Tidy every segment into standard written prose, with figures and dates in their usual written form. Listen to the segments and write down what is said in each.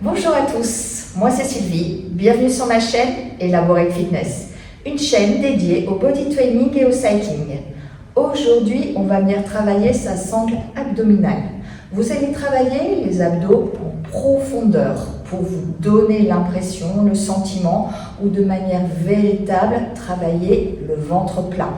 Bonjour à tous, moi c'est Sylvie, bienvenue sur ma chaîne Elaborate Fitness, une chaîne dédiée au body training et au cycling. Aujourd'hui, on va venir travailler sa sangle abdominale. Vous allez travailler les abdos en profondeur pour vous donner l'impression, le sentiment ou de manière véritable travailler le ventre plat.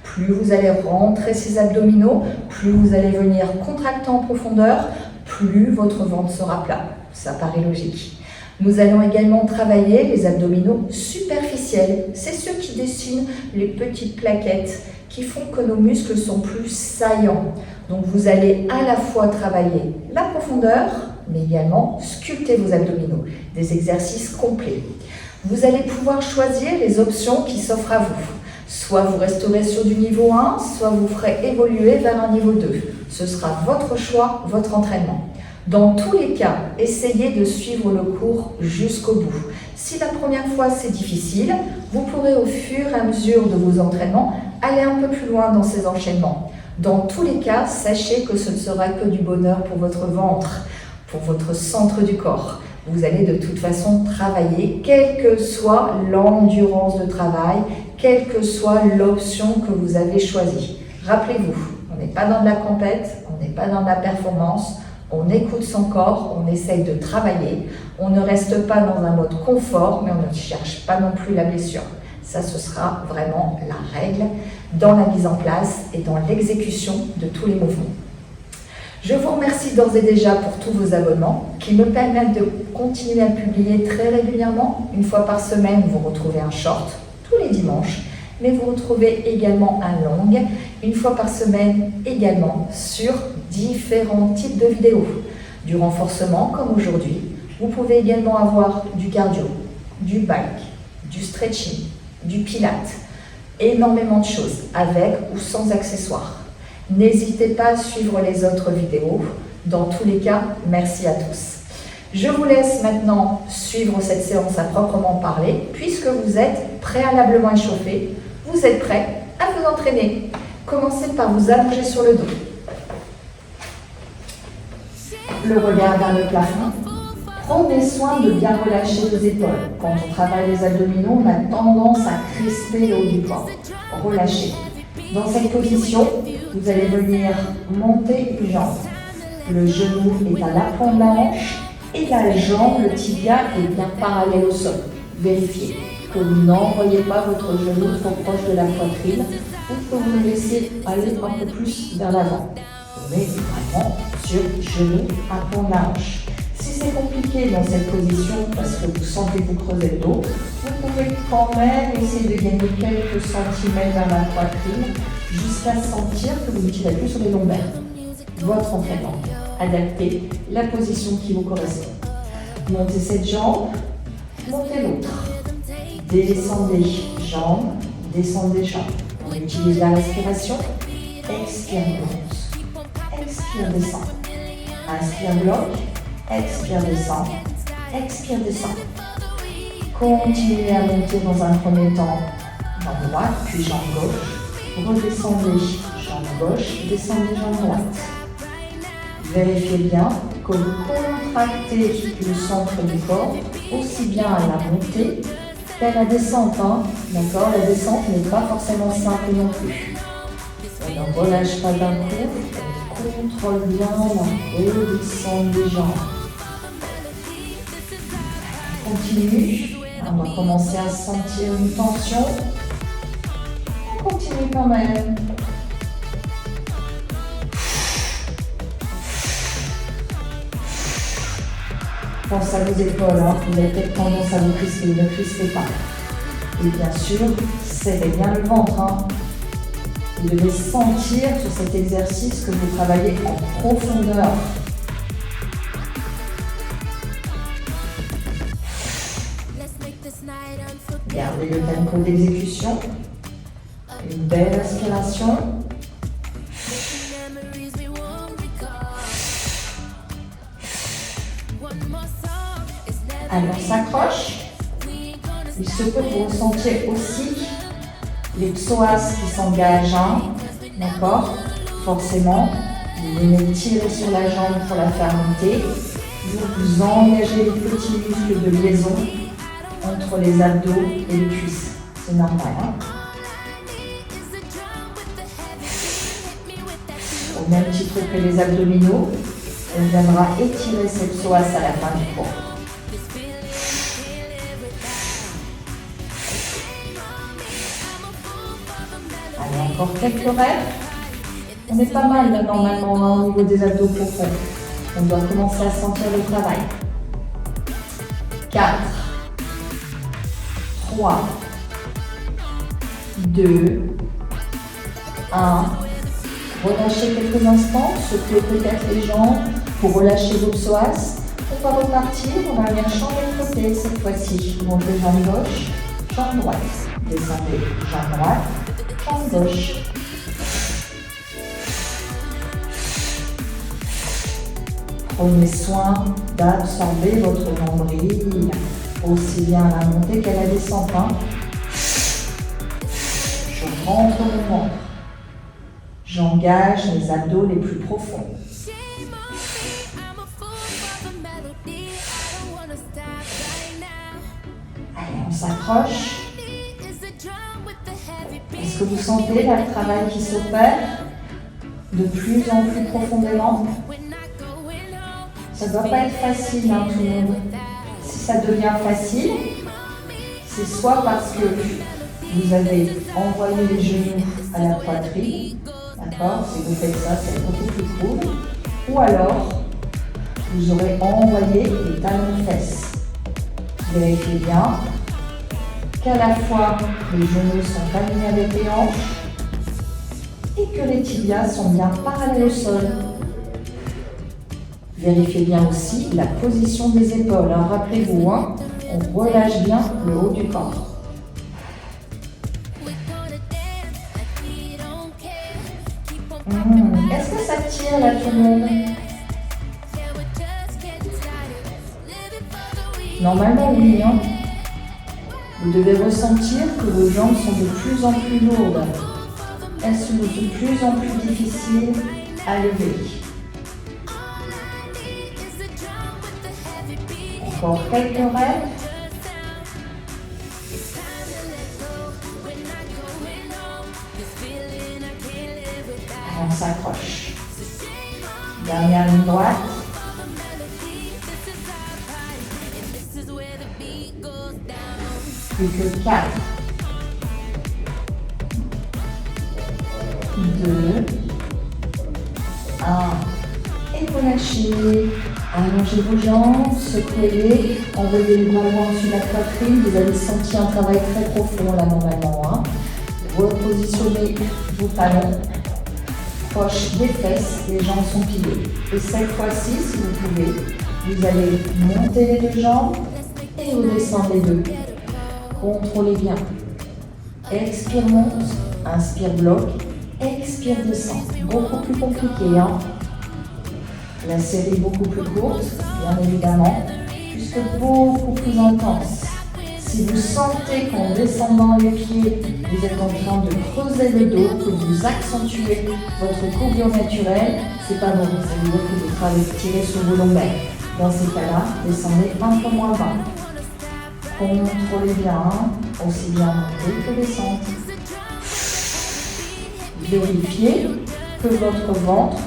Plus vous allez rentrer ces abdominaux, plus vous allez venir contracter en profondeur, plus votre ventre sera plat. Ça paraît logique. Nous allons également travailler les abdominaux superficiels. C'est ceux qui dessinent les petites plaquettes qui font que nos muscles sont plus saillants. Donc vous allez à la fois travailler la profondeur, mais également sculpter vos abdominaux. Des exercices complets. Vous allez pouvoir choisir les options qui s'offrent à vous. Soit vous resterez sur du niveau 1, soit vous ferez évoluer vers un niveau 2. Ce sera votre choix, votre entraînement. Dans tous les cas, essayez de suivre le cours jusqu'au bout. Si la première fois c'est difficile, vous pourrez au fur et à mesure de vos entraînements aller un peu plus loin dans ces enchaînements. Dans tous les cas, sachez que ce ne sera que du bonheur pour votre ventre, pour votre centre du corps. Vous allez de toute façon travailler, quelle que soit l'endurance de travail, quelle que soit l'option que vous avez choisie. Rappelez-vous, on n'est pas dans de la compète, on n'est pas dans de la performance. On écoute son corps, on essaye de travailler, on ne reste pas dans un mode confort, mais on ne cherche pas non plus la blessure. Ça, ce sera vraiment la règle dans la mise en place et dans l'exécution de tous les mouvements. Je vous remercie d'ores et déjà pour tous vos abonnements qui me permettent de continuer à publier très régulièrement. Une fois par semaine, vous retrouvez un short tous les dimanches, mais vous retrouvez également un long, une fois par semaine également, sur différents types de vidéos. Du renforcement comme aujourd'hui. Vous pouvez également avoir du cardio, du bike, du stretching, du pilates, énormément de choses avec ou sans accessoires. N'hésitez pas à suivre les autres vidéos. Dans tous les cas, merci à tous. Je vous laisse maintenant suivre cette séance à proprement parler, puisque vous êtes préalablement échauffé. Vous êtes prêts à vous entraîner. Commencez par vous allonger sur le dos. Le regard vers le plafond. Prenez soin de bien relâcher vos épaules. Quand on travaille les abdominaux, on a tendance à crisper le haut du corps. Relâchez. Dans cette position, vous allez venir monter une jambe. Le genou est à l'appoint de la hanche et la jambe, le tibia, est bien parallèle au sol. Vérifiez que vous n'envoyez pas votre genou trop proche de la poitrine ou que vous le laissez aller un peu plus vers l'avant. Mais vraiment sur genou, appoint de la hanche. Si c'est compliqué dans cette position parce que vous sentez que vous creusez le dos, vous pouvez quand même essayer de gagner quelques centimètres vers la poitrine jusqu'à sentir que vous ne tirez plus sur les lombaires. Votre entraînement. Adaptez la position qui vous correspond. Montez cette jambe, montez l'autre. Descendez jambes, descendez jambes. On utilise la respiration. Expire, monte. Expire, descend. Inspire, bloque. Expire, descend. Expire, descend. Continuez à monter dans un premier temps jambe droite, puis jambe gauche. Redescendez jambe gauche, descendez jambe droite. Vérifiez bien que vous contractez le centre du corps, aussi bien à la montée qu'à la descente. D'accord ? La descente n'est pas forcément simple non plus. On ne relâche pas d'un coup, on contrôle bien la redescente des jambes. On continue. On va commencer à sentir une tension. On continue quand même. Pense à vos épaules, vous avez peut-être tendance à vous crisper, ne crispez pas. Et bien sûr, serrez bien le ventre. Vous devez sentir sur cet exercice que vous travaillez en profondeur. Gardez le tempo d'exécution. Une belle inspiration. Alors, s'accroche. Il se peut que vous ressentiez aussi les psoas qui s'engagent, d'accord ? Forcément, vous venez tirer sur la jambe pour la faire monter. toujours vous engagez les petits muscles de liaison entre les abdos et les cuisses. C'est normal, hein? Au même titre que les abdominaux, on viendra étirer cette psoas à la fin du cours. Allez, encore quelques rêves. On est pas mal là, normalement hein, au niveau des abdos profonds. On doit commencer à sentir le travail. 4, 3, 2, 1. Relâchez quelques instants, secouez peut-être les jambes pour relâcher vos psoas. On va repartir, on va venir changer de côté cette fois-ci. Montez jambe gauche, jambe droite. Descendez, jambe droite, jambe gauche. Prenez soin d'absorber votre nombril, aussi bien à la montée qu'à la descente. Hein. Je rentre mon ventre. J'engage les abdos les plus profonds. Allez, on s'accroche. Est-ce que vous sentez là, le travail qui s'opère de plus en plus profondément? Ça ne doit pas être facile, hein, tout le monde. Si ça devient facile, c'est soit parce que vous avez envoyé les genoux à la poitrine, d'accord? Si vous faites ça, c'est beaucoup plus cool. Ou alors, vous aurez envoyé les talons de fesses. Vérifiez bien qu'à la fois les genoux sont alignés avec les hanches et que les tibias sont bien parallèles au sol. Vérifiez bien aussi la position des épaules. Hein. Rappelez-vous, hein, on relâche bien le haut du corps. Est-ce que ça tire là tout le monde? Normalement oui. Hein. Vous devez ressentir que vos jambes sont de plus en plus lourdes. Elles sont de plus en plus difficiles à lever. Encore quelques rêves. Allez, on s'accroche. Dernière ligne droite. Plus que 4. 2. 1. Et relâchez. Allongez vos jambes, secouez-les, enlevez les bras loin au-dessus de la poitrine. Vous avez senti un travail très profond là normalement. Hein. Repositionnez vos talons, proches des fesses, les jambes sont pliées. Et cette fois-ci, si vous pouvez, vous allez monter les deux jambes et redescendre les deux. Contrôlez bien. Expire, monte, inspire, bloc, expire, descend. Beaucoup plus compliqué, hein. La série est beaucoup plus courte, bien évidemment, puisque beaucoup plus intense. Si vous sentez qu'en descendant les pieds, vous êtes en train de creuser le dos, que vous accentuez votre courbure naturelle, c'est pas bon. Ça veut dire que vous travaillez tirer sur vos lombaires. Dans ces cas-là, descendez un peu moins bas. Contrôlez bien, aussi bien monter que descendre. Vérifiez que votre ventre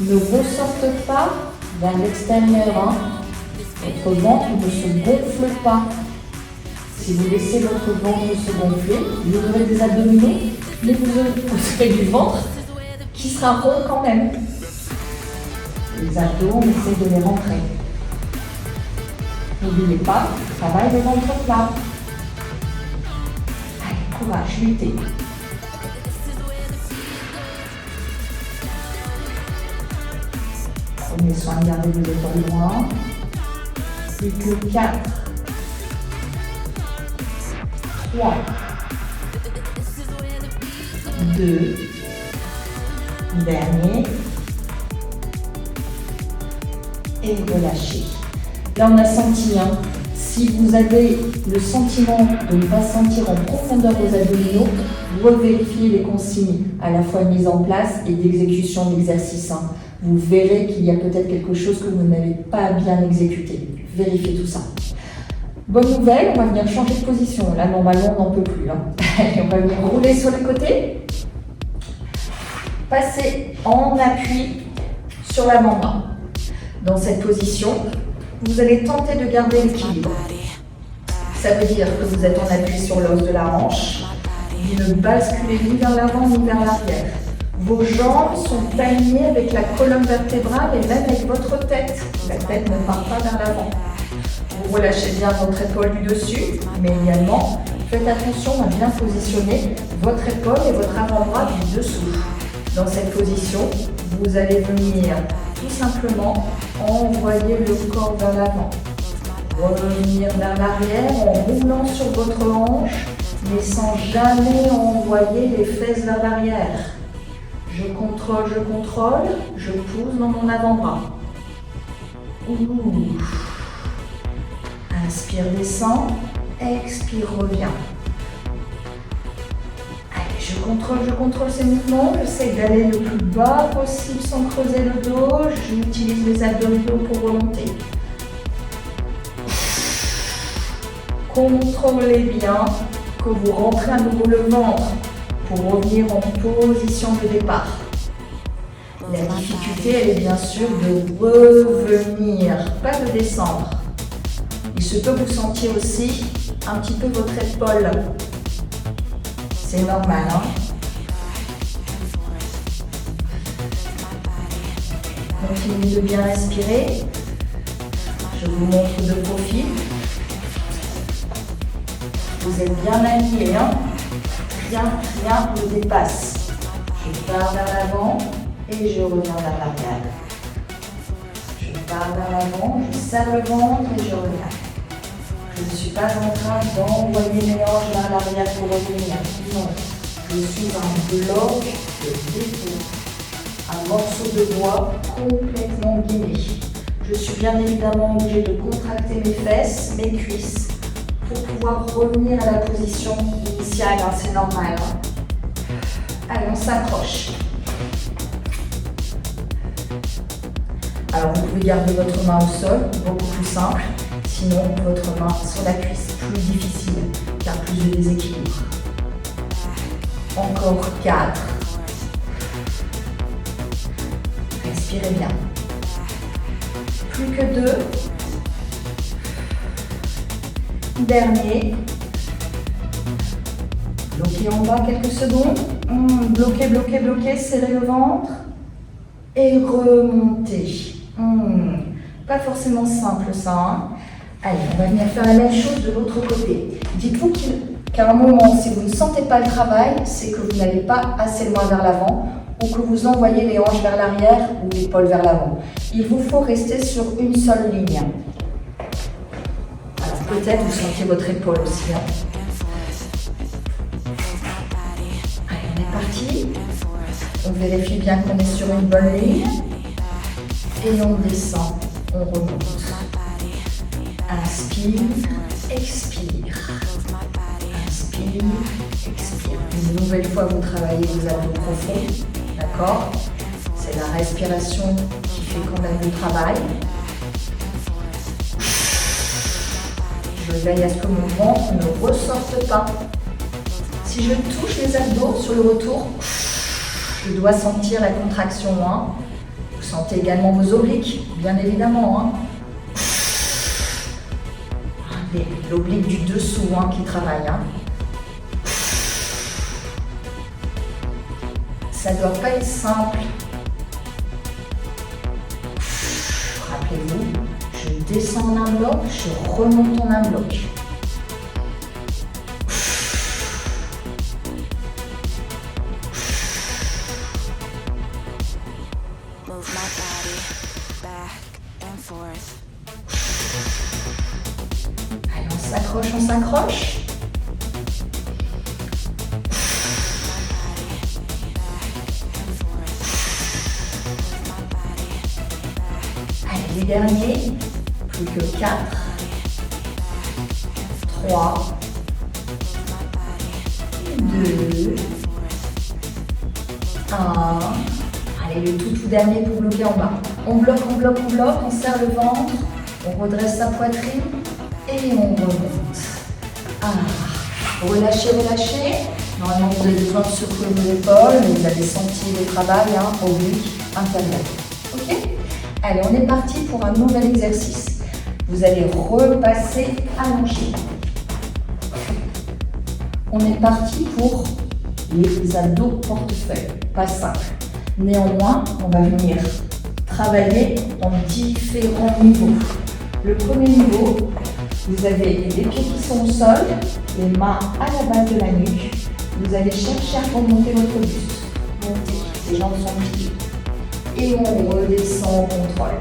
ne ressorte pas vers l'extérieur. Hein. Votre ventre ne se gonfle pas. Si vous laissez votre ventre se gonfler, vous aurez des abdominaux, mais vous aurez du ventre qui sera rond quand même. Les abdos, on essaie de les rentrer. N'oubliez pas, travail le ventre plat. Allez, courage, luttez. Prenez soin de garder vos épaules loin. Plus que 4. 3. 2. Dernier. Et relâchez. Là, on a senti Si vous avez le sentiment de ne pas sentir en profondeur vos abdominaux, revérifiez les consignes, à la fois mise en place et d'exécution d'exercice. Vous verrez qu'il y a peut-être quelque chose que vous n'avez pas bien exécuté. Vérifiez tout ça. Bonne nouvelle, on va venir changer de position. Là, normalement, on n'en peut plus. Allez, on va venir rouler sur le côté. Passez en appui sur l'avant-bras. Dans cette position, vous allez tenter de garder l'équilibre. Ça veut dire que vous êtes en appui sur l'os de la hanche. Vous ne basculez ni vers l'avant ni vers l'arrière. Vos jambes sont alignées avec la colonne vertébrale et même avec votre tête. La tête ne part pas vers l'avant. Vous relâchez bien votre épaule du dessus, mais également, faites attention à bien positionner votre épaule et votre avant-bras du dessous. Dans cette position, vous allez venir tout simplement envoyer le corps vers l'avant. Revenir vers l'arrière en roulant sur votre hanche, mais sans jamais envoyer les fesses vers l'arrière. Je contrôle, je pousse dans mon avant-bras. Inspire, descend, expire, revient. Allez, je contrôle ces mouvements, j'essaie d'aller le plus bas possible sans creuser le dos, j'utilise les abdominaux pour remonter. Contrôlez bien que vous rentrez à nouveau le ventre pour revenir en position de départ. La difficulté, elle est bien sûr de revenir, pas de descendre. Il se peut vous sentir aussi un petit peu votre épaule. C'est normal, Continuez de bien respirer. Je vous montre de profil. Vous êtes bien aligné, Rien ne dépasse. Je pars vers l'avant et je reviens vers l'arrière. Je pars vers l'avant, je serre le ventre et je reviens. Je ne suis pas en train d'envoyer mes hanches vers l'arrière pour revenir. Non, je suis un bloc de dépôt, un morceau de bois complètement guiné. Je suis bien évidemment obligée de contracter mes fesses, mes cuisses, pour pouvoir revenir à la position initiale, c'est normal. Allez, on s'accroche. Alors, vous pouvez garder votre main au sol, beaucoup plus simple. Sinon, votre main sur la cuisse, plus difficile, car plus de déséquilibre. Encore 4. Respirez bien. Plus que 2. Dernier. Bloquez en bas quelques secondes. Bloquez, serrez le ventre. Et remontez. Pas forcément simple ça. Allez, on va venir faire la même chose de l'autre côté. Dites-vous qu'à un moment, si vous ne sentez pas le travail, c'est que vous n'allez pas assez loin vers l'avant ou que vous envoyez les hanches vers l'arrière ou l'épaule vers l'avant. Il vous faut rester sur une seule ligne. Alors peut-être vous sentez votre épaule aussi. Allez, on est parti. On vérifie bien qu'on est sur une bonne ligne. Et on descend, on remonte. Inspire, expire. Inspire, expire. Une nouvelle fois, vous travaillez vos abdos profonds. D'accord? C'est la respiration qui fait qu'on a du travail. Je veille à ce que mon ventre ne ressorte pas. Si je touche les abdos sur le retour, je dois sentir la contraction. Vous sentez également vos obliques, bien évidemment. L'oblique du dessous qui travaille. Ça ne doit pas être simple. Rappelez-vous, je descends en un bloc, je remonte en un bloc. Allez, on s'accroche. Allez, les derniers, plus que 4. 3, 2, 1. Allez, le tout dernier pour bloquer en bas. On bloque, on bloque, on bloque, on serre le ventre, on redresse sa poitrine et on remonte. Relâchez, relâchez. Normalement, vous avez besoin de secouer vos épaules, mais vous avez senti le travail oblique intérieur. Ok? Allez, on est parti pour un nouvel exercice. Vous allez repasser allongé. On est parti pour les abdos portefeuille, pas simple. Néanmoins, on va venir travailler en différents niveaux. Le premier niveau, vous avez les pieds qui sont au sol, les mains à la base de la nuque. Vous allez chercher à remonter votre buste. Montez, les jambes sont pliées. Et on redescend au contrôle.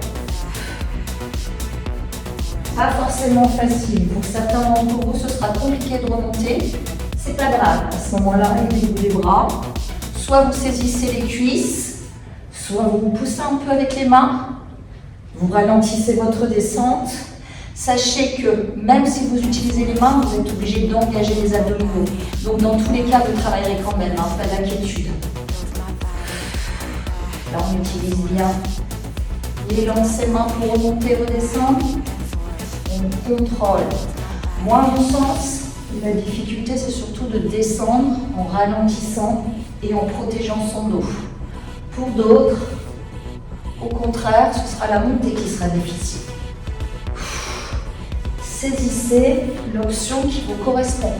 Pas forcément facile. Pour certains d'entre vous, ce sera compliqué de remonter. C'est pas grave. À ce moment-là, aidez-vous les bras. Soit vous saisissez les cuisses, soit vous vous poussez un peu avec les mains. Vous ralentissez votre descente. Sachez que même si vous utilisez les mains, vous êtes obligé d'engager les abdominaux. Donc dans tous les cas, vous travaillerez quand même, pas d'inquiétude. Là, on utilise bien l'élan de ses mains pour remonter, redescendre. On contrôle. Moi, à mon sens, la difficulté, c'est surtout de descendre en ralentissant et en protégeant son dos. Pour d'autres, au contraire, ce sera la montée qui sera difficile. Saisissez l'option qui vous correspond.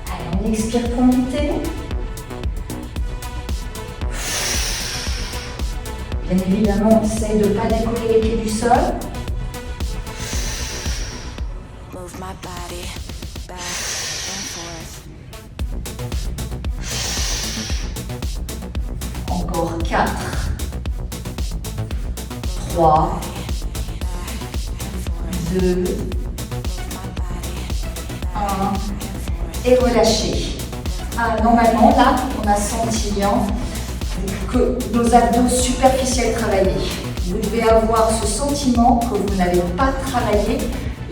Allez, on expire pour monter. Bien évidemment, on essaye de ne pas décoller les pieds du sol. Encore 4, 3, 2, 1 et relâchez. Normalement, là, on a senti que nos abdos superficiels travaillaient. Vous devez avoir ce sentiment que vous n'avez pas travaillé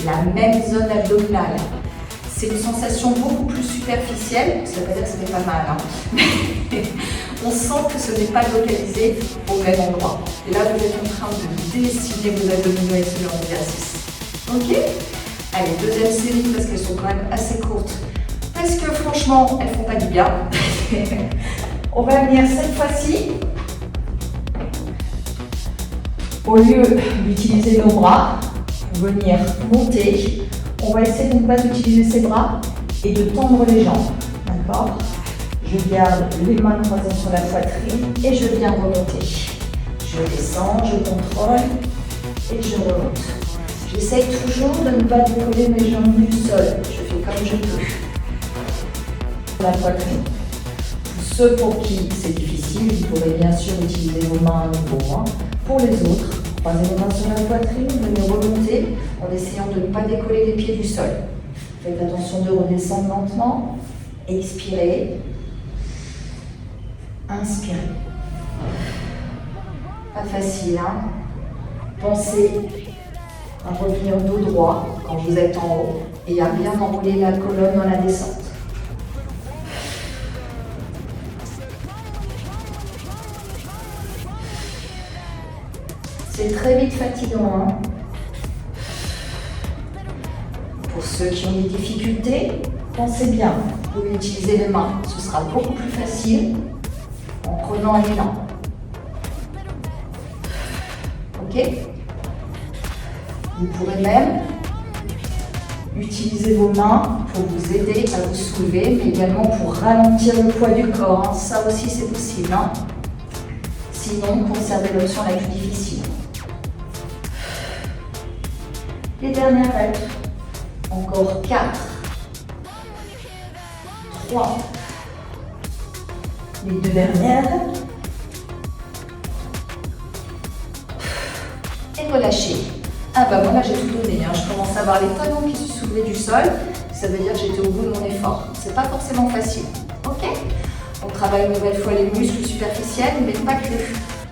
la même zone abdominale. C'est une sensation beaucoup plus superficielle, ça ne veut pas dire que ce n'est pas mal, mais on sent que ce n'est pas localisé au même endroit. Et là, vous êtes en train de dessiner vos abdominaux avec ce genre d'exercice. Ok? Allez, deuxième série parce qu'elles sont quand même assez courtes. Parce que franchement, elles ne font pas du bien. On va venir cette fois-ci, au lieu d'utiliser nos bras, venir monter. On va essayer de ne pas utiliser ses bras et de tendre les jambes. D'accord? Je garde les mains croisées sur la poitrine et je viens remonter. Je descends, je contrôle et je remonte. J'essaye toujours de ne pas décoller mes jambes du sol. Je fais comme je peux. La poitrine. Pour ceux pour qui c'est difficile, vous pourrez bien sûr utiliser vos mains à nouveau. Pour les autres, croisez vos mains sur la poitrine, venez remonter en essayant de ne pas décoller les pieds du sol. Faites attention de redescendre lentement. Expirez. Inspirez. Pas facile, hein? Pensez à revenir dos droit quand vous êtes en haut et à bien enrouler la colonne dans la descente. C'est très vite fatigant, hein? Pour ceux qui ont des difficultés, pensez bien, vous pouvez utiliser les mains, ce sera beaucoup plus facile en prenant un élan. Ok? Vous pourrez même utiliser vos mains pour vous aider à vous soulever, mais également pour ralentir le poids du corps, hein. Ça aussi c'est possible, hein? Sinon, conservez l'option la plus difficile. Les dernières règles. Encore 4, 3, les deux dernières. Et relâchez. Ah bah voilà, j'ai tout donné, hein. Je commence à avoir les talons qui se soulevaient du sol. Ça veut dire que j'étais au bout de mon effort. C'est pas forcément facile. Ok? On travaille une nouvelle fois les muscles superficiels, mais pas que.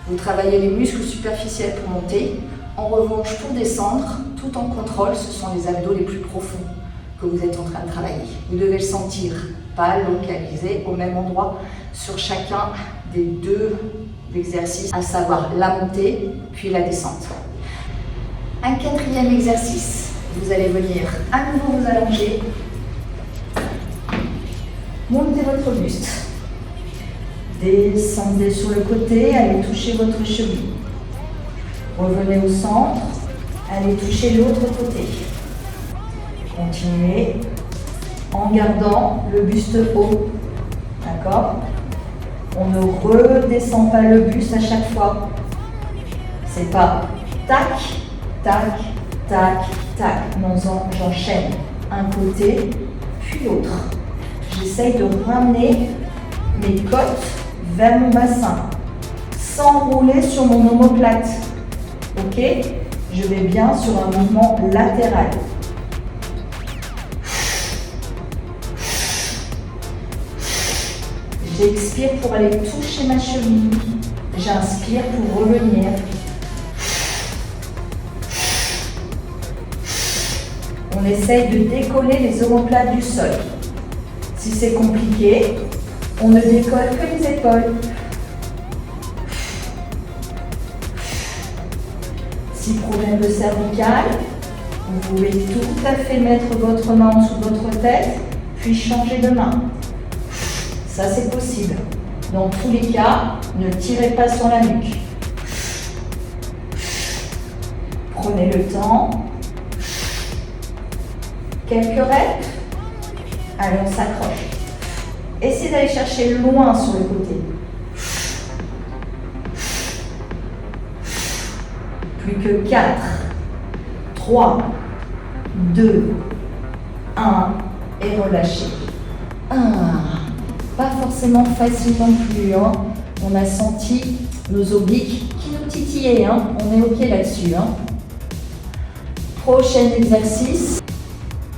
Vous travaillez les muscles superficiels pour monter. En revanche, pour descendre, tout en contrôle, ce sont les abdos les plus profonds que vous êtes en train de travailler. Vous devez le sentir, pas localiser au même endroit sur chacun des deux exercices, à savoir la montée puis la descente. Un quatrième exercice, vous allez venir à nouveau vous allonger, montez votre buste, descendez sur le côté, allez toucher votre cheville, revenez au centre, allez toucher l'autre côté. Continuez en gardant le buste haut, d'accord? On ne redescend pas le buste à chaque fois. C'est pas tac, tac, tac, tac. Non, j'enchaîne un côté, puis l'autre. J'essaye de ramener mes côtes vers mon bassin, sans rouler sur mon omoplate. Ok? Je vais bien sur un mouvement latéral. J'expire pour aller toucher ma cheville. J'inspire pour revenir. On essaye de décoller les omoplates du sol. Si c'est compliqué, on ne décolle que les épaules. Si problème de cervical, vous pouvez tout à fait mettre votre main en dessous de votre tête, puis changer de main. Ça, c'est possible. Dans tous les cas, ne tirez pas sur la nuque. Prenez le temps. Quelques reps. Allez, on s'accroche. Essayez d'aller chercher loin sur le côté. Plus que 4, 3, 2, 1 et relâchez. 1. Pas forcément facile non plus. Hein. On a senti nos obliques qui nous titillaient. Hein. On est OK là-dessus. Hein. Prochain exercice.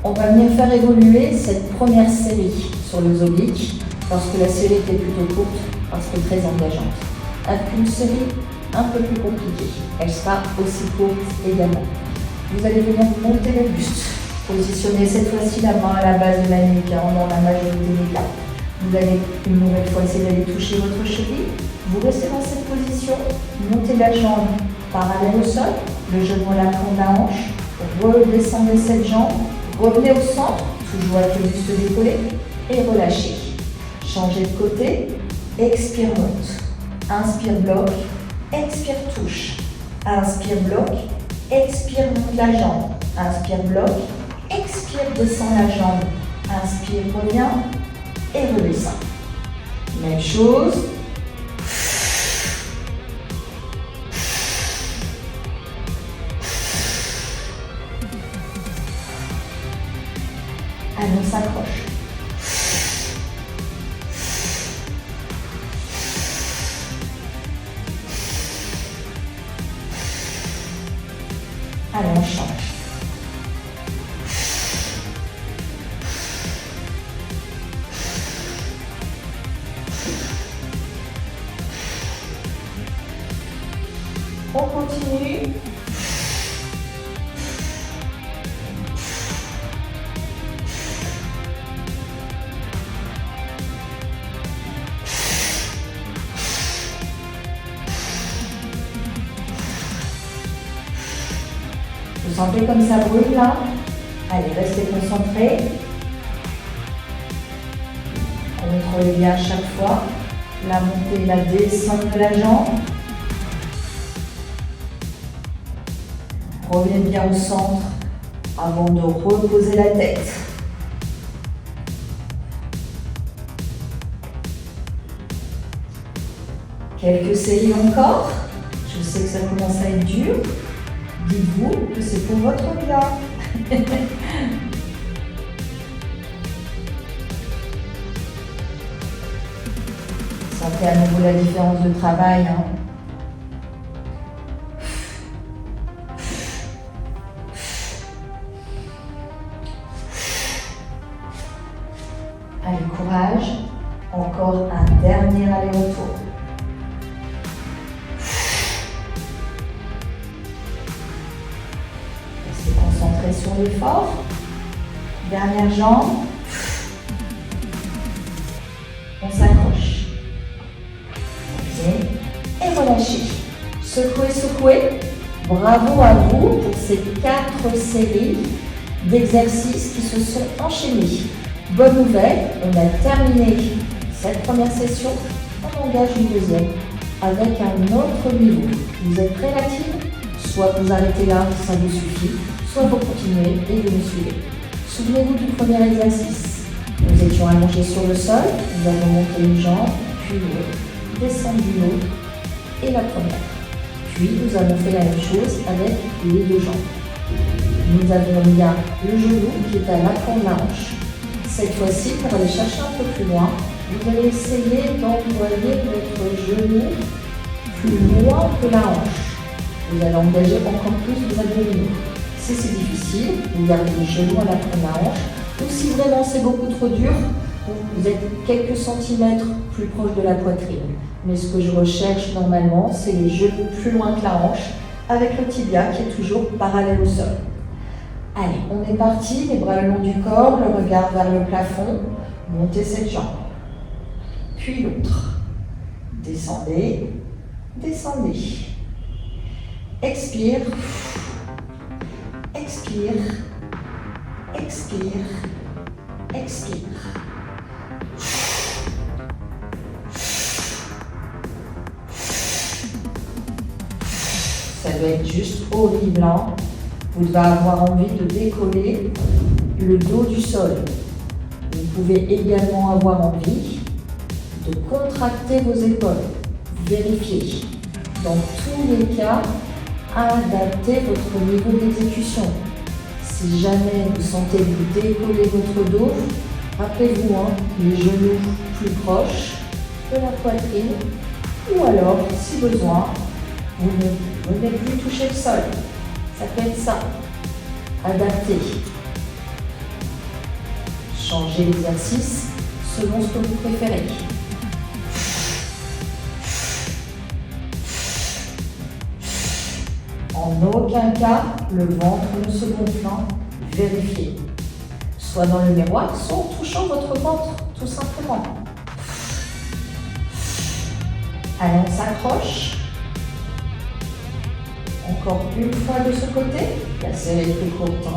On va venir faire évoluer cette première série sur les obliques parce que la série était plutôt courte, parce que très engageante. Avec une série un peu plus compliquée. Elle sera aussi courte également. Vous allez venir monter le buste. Positionnez cette fois-ci la main à la base de la nuque, dans la majorité des cas. Vous allez une nouvelle fois essayer d'aller toucher votre cheville. Vous restez dans cette position, montez la jambe parallèle au sol, le genou à la fond de la hanche, redescendez cette jambe, revenez au centre, toujours avec le buste décollé, et relâchez. Changez de côté, expire monte, inspire bloc, expire touche, inspire bloc, expire monte la jambe, inspire bloc, expire descend la jambe, inspire revient, et redescend. Même chose. Allez, on s'accroche. Allez, on change. On continue. Vous sentez comme ça brûle là? Allez, restez concentrés. Contrôlez bien à chaque fois la montée et la descente de la jambe. Revenez bien au centre avant de reposer la tête. Quelques séries encore. Je sais que ça commence à être dur. Dites-vous que c'est pour votre bien. Sentez à nouveau la différence de travail. Hein. Allez, courage. Encore un dernier aller-retour. Concentrez sur l'effort. Dernière jambe. On s'accroche. Et relâchez. Secouez, secouez. Bravo à vous pour ces 4 séries d'exercices qui se sont enchaînés. Bonne nouvelle, on a terminé cette première session. On engage une deuxième avec un autre niveau. Vous êtes prêts la team? Soit vous arrêtez là, ça vous suffit, soit vous continuez et vous me suivez. Souvenez-vous du premier exercice. Nous étions allongés sur le sol, nous avons monté une jambe, puis l'autre, descendu l'autre et la première. Puis nous avons fait la même chose avec les 2 jambes. Nous avons bien le genou qui est à l'avant de la hanche. Cette fois-ci, pour aller chercher un peu plus loin, vous allez essayer d'envoyer votre genou plus loin que la hanche. Vous allez engager encore plus vos abdominaux. Si c'est difficile, vous gardez le genou à l'avant de la hanche. Ou si vraiment c'est beaucoup trop dur, vous êtes quelques centimètres plus proche de la poitrine. Mais ce que je recherche normalement, c'est les genoux plus loin que la hanche, avec le tibia qui est toujours parallèle au sol. Allez, on est parti, les bras le long du corps, le regard vers le plafond, montez cette jambe. Puis l'autre. Descendez, descendez. Expire, expire, expire, expire. Ça doit être juste horrible, hein? Vous devez avoir envie de décoller le dos du sol. Vous pouvez également avoir envie de contracter vos épaules. Vérifiez. Dans tous les cas, adaptez votre niveau d'exécution. Si jamais vous sentez que vous décollez votre dos, rappelez-vous, les genoux plus proches de la poitrine, ou alors, si besoin, vous ne venez plus toucher le sol. Ça peut être ça. Adaptez. Changez l'exercice selon ce que vous préférez. En aucun cas, le ventre ne se gonfle. Vérifiez. Soit dans le miroir, soit en touchant votre ventre, tout simplement. Allez, on s'accroche. Encore une fois de ce côté. La série est plus courte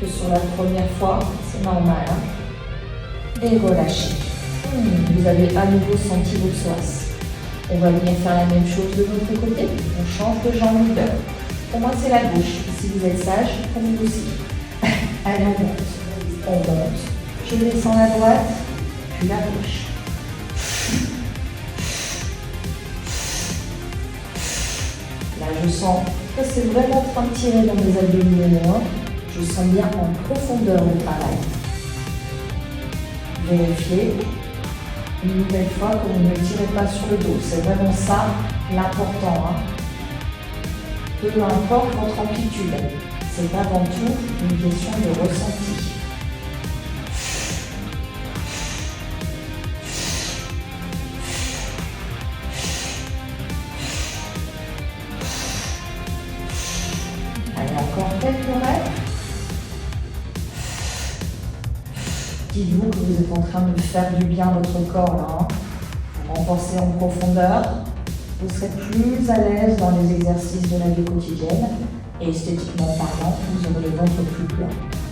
que sur la première fois, c'est normal. Et relâchez. Vous avez à nouveau senti vos psoas. On va venir faire la même chose de l'autre côté. On change de jambe leader. Pour moi, c'est la gauche. Si vous êtes sage, pour vous aussi. Allez, on monte. On monte. Je descends la droite, puis la gauche. Là, je sens que c'est vraiment en train de tirer dans mes abdominaux. Je sens bien en profondeur le travail. Vérifiez une nouvelle fois que vous ne tirez pas sur le dos. C'est vraiment ça l'important. Peu importe votre amplitude, c'est avant tout une question de ressenti. Allez, encore quelques mètres. Dites-vous que vous êtes en train de faire du bien à votre corps là. Vous renforcez en profondeur. Vous serez plus à l'aise dans les exercices de la vie quotidienne et esthétiquement parlant, vous aurez le ventre plus plat.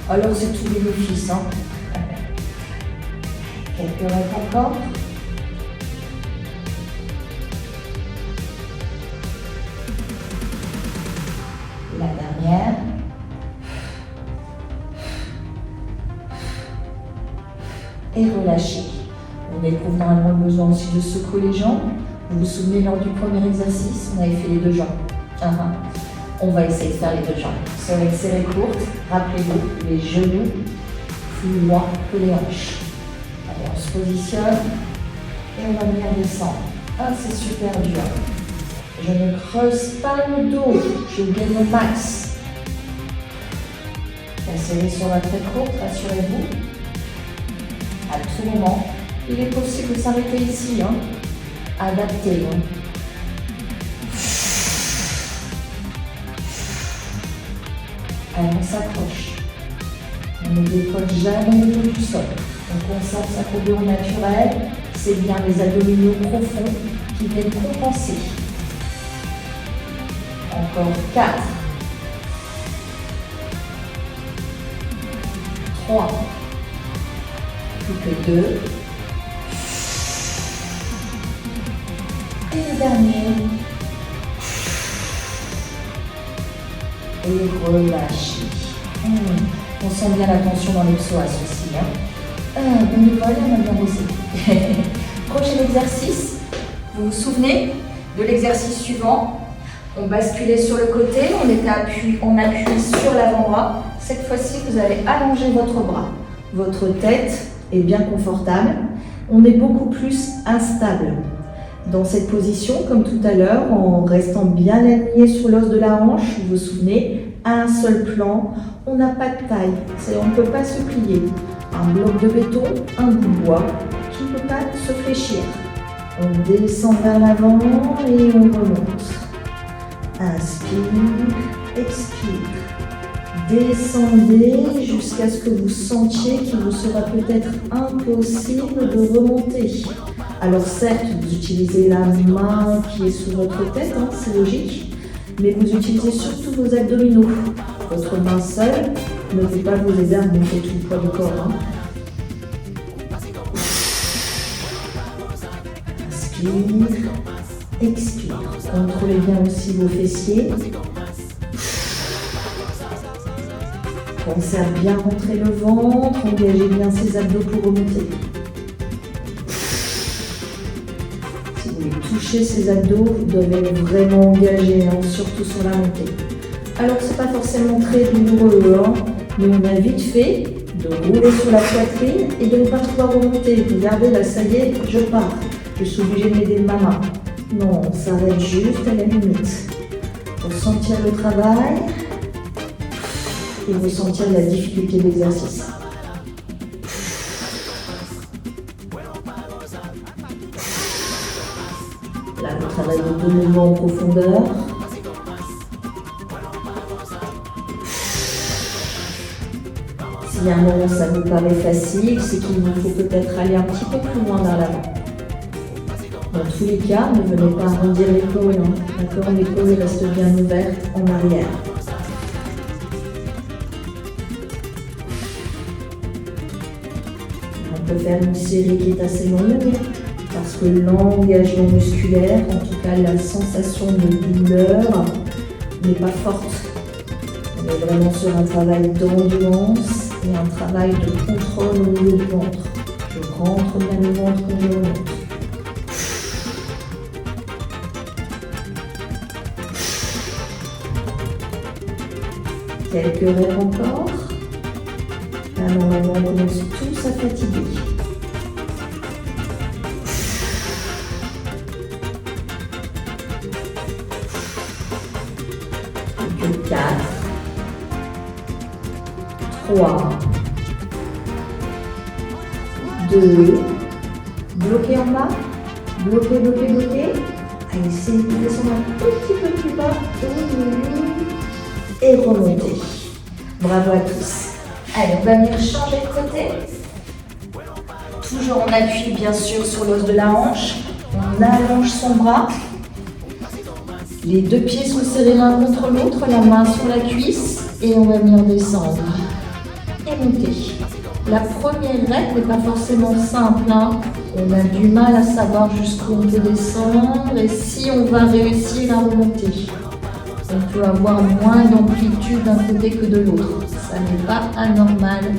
Alors c'est tout bénéfice. Quelques rêves encore. La dernière. Et relâchez. On éprouve normalement le besoin aussi de secouer les jambes. Vous vous souvenez, lors du premier exercice, on avait fait les 2 jambes. On va essayer de faire les 2 jambes. Sur les séries courtes, rappelez-vous, les genoux plus loin que les hanches. Allez, on se positionne et on va venir descendre. C'est super dur. Je ne creuse pas le dos, je gagne au max. La série sera très courte, rassurez-vous. À tout moment, il est possible de s'arrêter ici. Adaptez. On s'accroche. On ne décolle jamais du sol. On conserve sa courbure naturelle. C'est bien les abdominaux profonds qui viennent compenser. Encore 4. 3. Plus que 2. Et le dernier. Et relâchez. On sent bien la tension dans les psoas aussi. Bon épaule, on a bien bossé. Prochain exercice. Vous vous souvenez de l'exercice suivant? On basculait sur le côté, on appuie sur l'avant-bras. Cette fois-ci, vous allez allonger votre bras. Votre tête est bien confortable. On est beaucoup plus instable. Dans cette position, comme tout à l'heure, en restant bien aligné sur l'os de la hanche, vous vous souvenez, à un seul plan, on n'a pas de taille, on ne peut pas se plier. Un bloc de béton, un bout de bois qui ne peut pas se fléchir. On descend vers l'avant et on remonte. Inspire, expire. Descendez jusqu'à ce que vous sentiez qu'il vous sera peut-être impossible de remonter. Alors certes, vous utilisez la main qui est sous votre tête, c'est logique, mais vous utilisez surtout vos abdominaux. Votre main seule ne peut pas vous aider à remonter tout le poids du corps. Inspire, expire. Contrôlez bien aussi vos fessiers. Pensez à bien rentrer le ventre, engagez bien ses abdos pour remonter. Si vous voulez toucher ses abdos, vous devez être vraiment engagé, surtout sur la montée. Alors c'est pas forcément très douloureux, mais on a vite fait de rouler sur la poitrine et de ne pas pouvoir remonter. Regardez là, ça y est, je pars. Je suis obligée de m'aider de ma main. Non, on s'arrête juste à la limite. Pour sentir le travail et ressentir la difficulté de l'exercice. Là, on travaille de 2 mouvements en profondeur. Si à un moment ça vous paraît facile, c'est qu'il vous faut peut-être aller un petit peu plus loin vers l'avant. Dans tous les cas, ne venez pas arrondir l'épaule. D'accord, l'épaule reste bien ouverte en arrière. On peut faire une série qui est assez longue parce que l'engagement musculaire, en tout cas la sensation de douleur, n'est pas forte. On est vraiment sur un travail d'endurance et un travail de contrôle au niveau du ventre. Je rentre bien le ventre quand je remonte. Quelques rêves encore. Là, normalement, on commence tous à fatiguer. Que 4, 3, 2, bloquez en bas, bloquez, bloquez, bloquez. Allez, essayez de descendre un tout petit peu plus bas. Et remonter. Bravo à tous. Allez, on va venir changer de côté. Toujours on appuie bien sûr sur l'os de la hanche. On allonge son bras. Les 2 pieds sont serrés l'un contre l'autre, la main sur la cuisse. Et on va venir descendre. Et monter. La première règle n'est pas forcément simple. On a du mal à savoir jusqu'où on peut descendre et si on va réussir à remonter. On peut avoir moins d'amplitude d'un côté que de l'autre. Ça n'est pas anormal.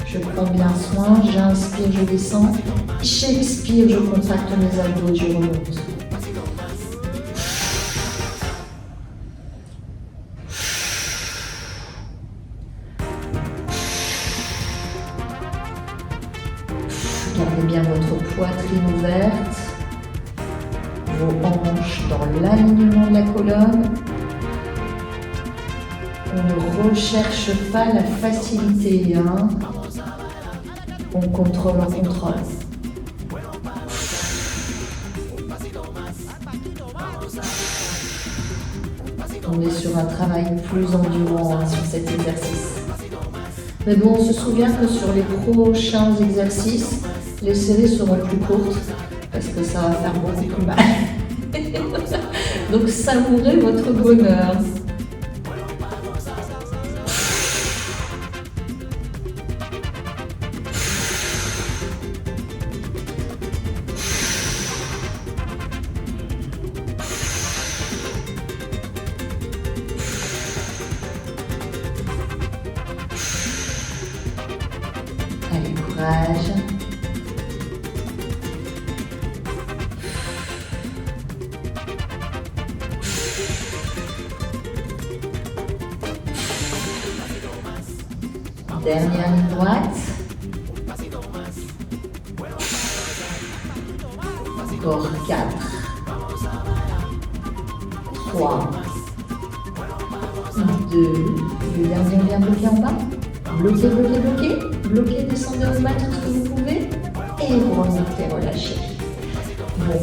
Je prends bien soin, j'inspire, je descends. J'expire, je contracte mes abdos et je remonte. Gardez bien votre poitrine ouverte. Vos hanches dans l'alignement de la colonne. On ne recherche pas la facilité. On contrôle, on contrôle. On est sur un travail plus endurant sur cet exercice. Mais bon, on se souvient que sur les prochains exercices, les séries seront plus courtes parce que ça va faire beaucoup plus mal. Donc savourez votre bonheur. Allez, courage. Dernière ligne droite. Encore 4, 3, 2. Le dernier vient bloquer en bas. Bloquez, bloquez, bloquez. Bloquez, descendez au mat tout ce que vous pouvez. Et vous remontez, relâchez. Bon,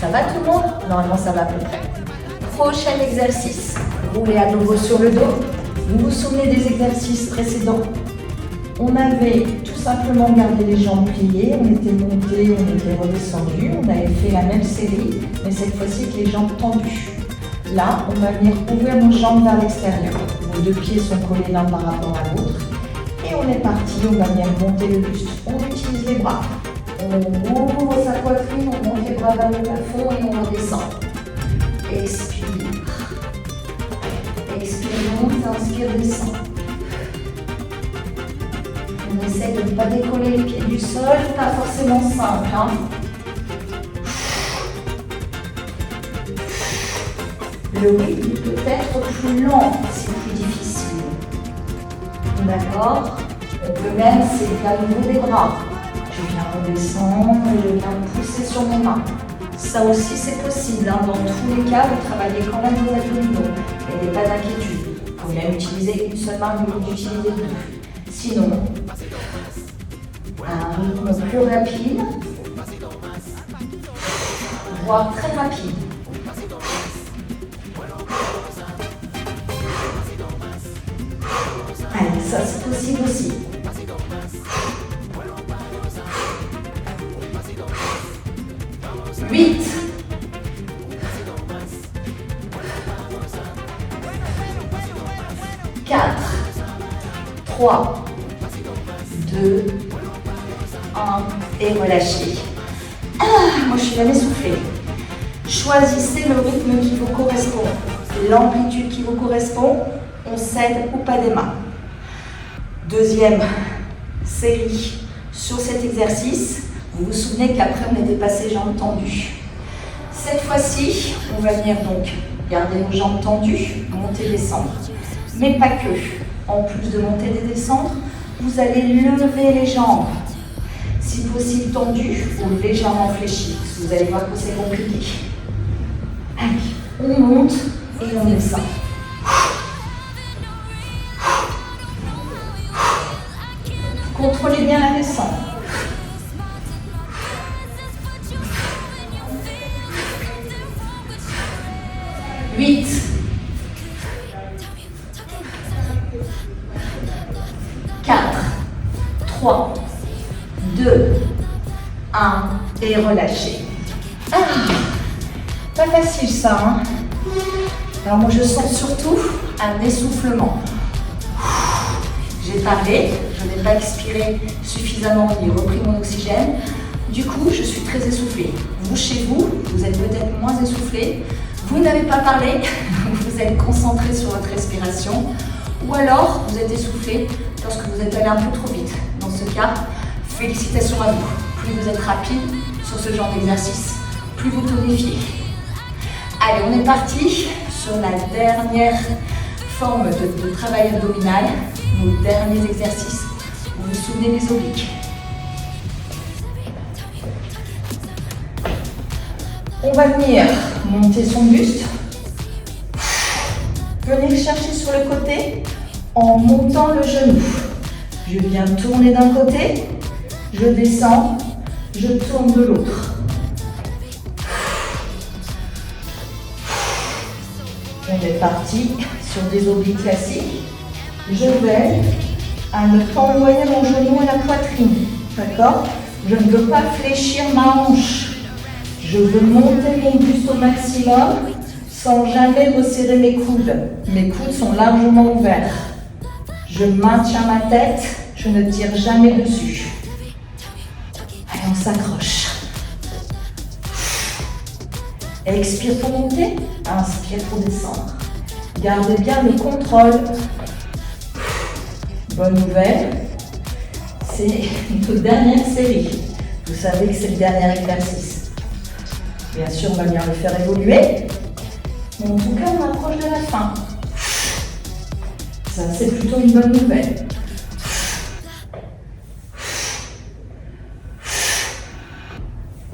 ça va tout le monde? Normalement, ça va à peu près. Prochain exercice. Roulez à nouveau sur le dos. Vous vous souvenez des exercices précédents? On avait tout simplement gardé les jambes pliées, on était monté, on était redescendu, on avait fait la même série, mais cette fois-ci avec les jambes tendues. Là, on va venir ouvrir nos jambes vers l'extérieur. Vos deux pieds sont collés l'un par rapport à l'autre. Et on est parti, on va venir monter le buste. On utilise les bras. On ouvre sa poitrine, on monte les bras vers le plafond et on redescend. Expire. Expire, monte, inspire, descend. On essaie de ne pas décoller les pieds du sol, pas forcément simple. Hein. Le rythme peut être plus lent, c'est plus difficile. D'accord? On peut même s'élever à nouveau des bras. Je viens redescendre, je viens pousser sur mes mains. Ça aussi c'est possible. Hein. Dans tous les cas, vous travaillez quand même vos abdominaux. Il n'y a pas d'inquiétude. Vous pouvez même utiliser une seule main au lieu d'utiliser deux. Sinon, un rythme plus rapide, voire très rapide. Allez, ça c'est possible aussi. Huit. 4, 3, 2, 1 et relâchez. Moi je suis jamais soufflée. Choisissez le rythme qui vous correspond, l'amplitude qui vous correspond, on cède ou pas des mains. Deuxième série sur cet exercice, vous vous souvenez qu'après on était passé jambes tendues. Cette fois-ci, on va venir donc garder nos jambes tendues, monter, descendre. Mais pas que. En plus de monter et descendre, vous allez lever les jambes. Si possible tendues ou légèrement fléchies. Vous allez voir que c'est compliqué. Allez, on monte et on descend. Contrôlez bien la descente. Huit. 4, 3, 2, 1 et relâchez. Pas facile ça, hein? Alors moi je sens surtout un essoufflement. J'ai parlé, je n'ai pas expiré suffisamment ni repris mon oxygène. Du coup, je suis très essoufflée. Vous, chez vous, vous êtes peut-être moins essoufflé. Vous n'avez pas parlé, vous êtes concentré sur votre respiration. Ou alors, vous êtes essoufflé lorsque vous êtes allé un peu trop vite. Dans ce cas, félicitations à vous. Plus vous êtes rapide sur ce genre d'exercice, plus vous tonifiez. Allez, on est parti sur la dernière forme de travail abdominal, nos derniers exercices. Vous vous souvenez des obliques. On va venir monter son buste, venir chercher sur le côté en montant le genou. Je viens tourner d'un côté, je descends, je tourne de l'autre. On On est parti sur des obliques classiques. Je vais à ne pas envoyer mon genou à la poitrine. D'accord? Je ne veux pas fléchir ma hanche. Je veux monter mon buste au maximum sans jamais resserrer mes coudes. Mes coudes sont largement ouverts. Je maintiens ma tête, je ne tire jamais dessus. Allez, on s'accroche. Expire pour monter, inspire pour descendre. Gardez bien le contrôle. Bonne nouvelle, c'est notre dernière série. Vous savez que c'est le dernier exercice. Bien sûr, on va bien le faire évoluer. Mais en tout cas, on approche de la fin. Ça, c'est plutôt une bonne nouvelle.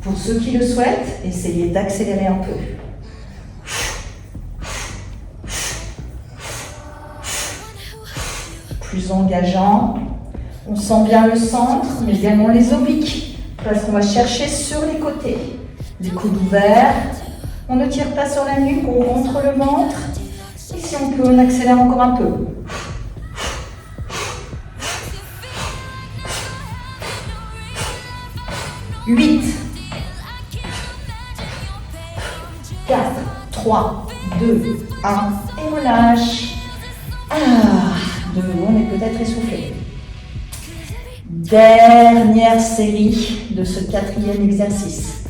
Pour ceux qui le souhaitent, essayez d'accélérer un peu. Plus engageant. On sent bien le centre, mais également les obliques, parce qu'on va chercher sur les côtés. Les coudes ouverts. On ne tire pas sur la nuque, on rentre le ventre. Et si on peut, on accélère encore un peu. Huit. 4, 3, 2, 1, et relâche. De nouveau, on est peut-être essoufflé. Dernière série de ce 4e exercice.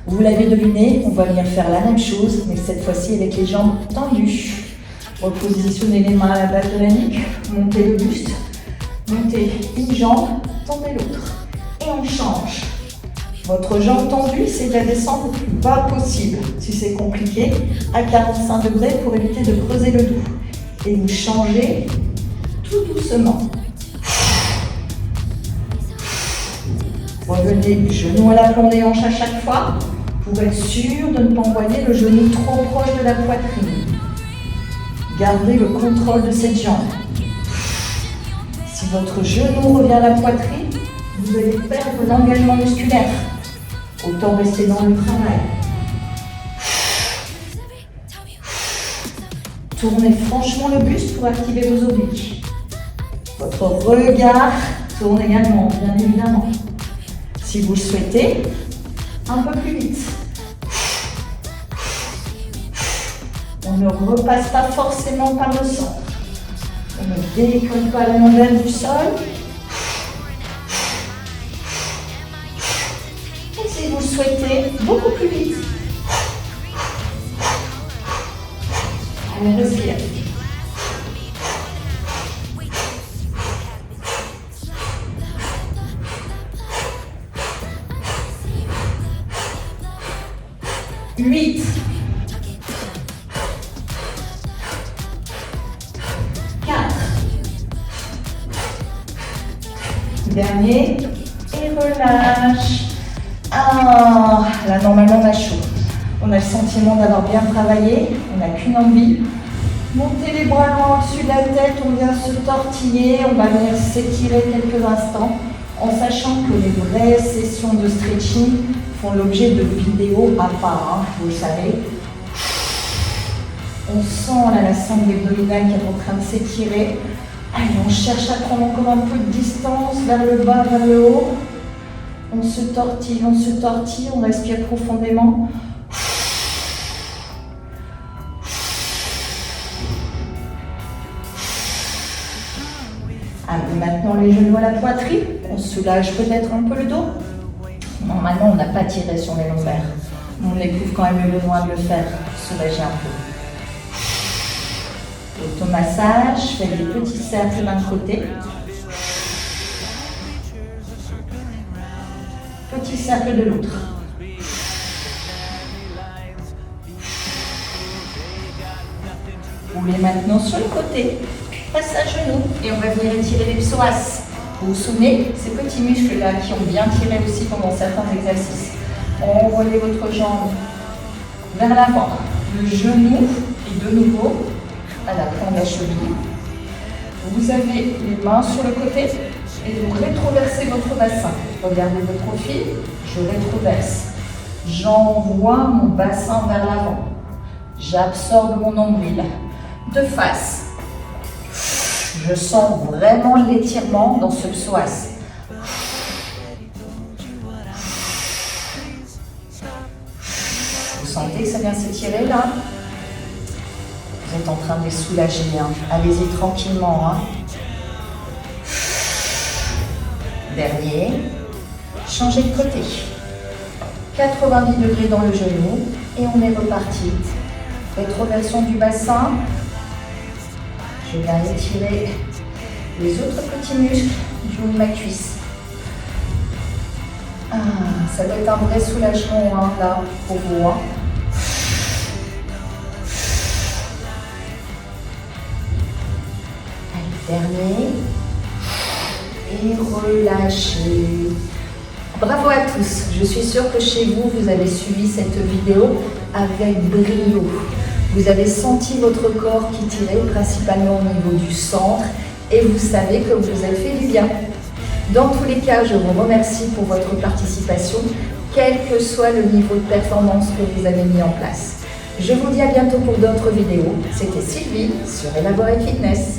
Vous l'avez deviné, on va venir faire la même chose, mais cette fois-ci avec les jambes tendues. Repositionnez les mains à la base de la nuque, montez le buste, montez une jambe, tendez l'autre. Et on change. Votre jambe tendue, c'est de la descendre le plus bas possible. Si c'est compliqué, à 45 degrés pour éviter de creuser le dos. Et vous changez tout doucement. Revenez genou à l'aplomb des hanches à chaque fois pour être sûr de ne pas envoyer le genou trop proche de la poitrine. Gardez le contrôle de cette jambe. Si votre genou revient à la poitrine, vous allez perdre l'engagement musculaire. Autant rester dans le travail. Tournez franchement le buste pour activer vos obliques. Votre regard tourne également, bien évidemment. Si vous le souhaitez, un peu plus vite. On ne repasse pas forcément par le centre. On ne décolle pas la longueur du sol. Et si vous le souhaitez, beaucoup plus vite. Allez, respire. Huit. 4. Dernier. Et relâche. Là, normalement, on a chaud. On a le sentiment d'avoir bien travaillé. On n'a qu'une envie. Montez les bras loin au-dessus de la tête. On vient se tortiller. On va venir s'étirer quelques instants en sachant que les vraies sessions de stretching font l'objet de vidéos à part, vous le savez. On sent là la sangle abdominale qui est en train de s'étirer. Allez, on cherche à prendre encore un peu de distance vers le bas, vers le haut. On se tortille, on respire profondément. Allez, maintenant les genoux à la poitrine. On soulage peut-être un peu le dos. Normalement, on n'a pas tiré sur les lombaires. On éprouve quand même le besoin de le faire pour soulager un peu. Automassage, faites des petits cercles d'un côté. Petit cercle de l'autre. Roulez maintenant sur le côté. Passe à genoux et on va venir étirer les psoas. Vous vous souvenez, ces petits muscles-là qui ont bien tiré aussi pendant certains exercices. Envoyez votre jambe vers l'avant, le genou et de nouveau à la pointe de la cheville. Vous avez les mains sur le côté et vous rétroversez votre bassin. Regardez votre profil, je rétroverse. J'envoie mon bassin vers l'avant. J'absorbe mon nombril. de face. Je sens vraiment l'étirement dans ce psoas. Vous sentez que ça vient s'étirer là? Vous êtes en train de les soulager. Hein. Allez-y tranquillement. Hein. Dernier. Changez de côté. 90 degrés dans le genou et on est reparti. Rétroversion du bassin. Je viens étirer les autres petits muscles du haut de ma cuisse. Ah, ça doit être un vrai soulagement hein, là pour vous. Hein. Allez, dernier. Et relâchez. Bravo à tous. Je suis sûre que chez vous, vous avez suivi cette vidéo avec brio. Vous avez senti votre corps qui tirait principalement au niveau du centre et vous savez que vous avez fait du bien. Dans tous les cas, je vous remercie pour votre participation, quel que soit le niveau de performance que vous avez mis en place. Je vous dis à bientôt pour d'autres vidéos. C'était Sylvie sur Elaborate Fitness.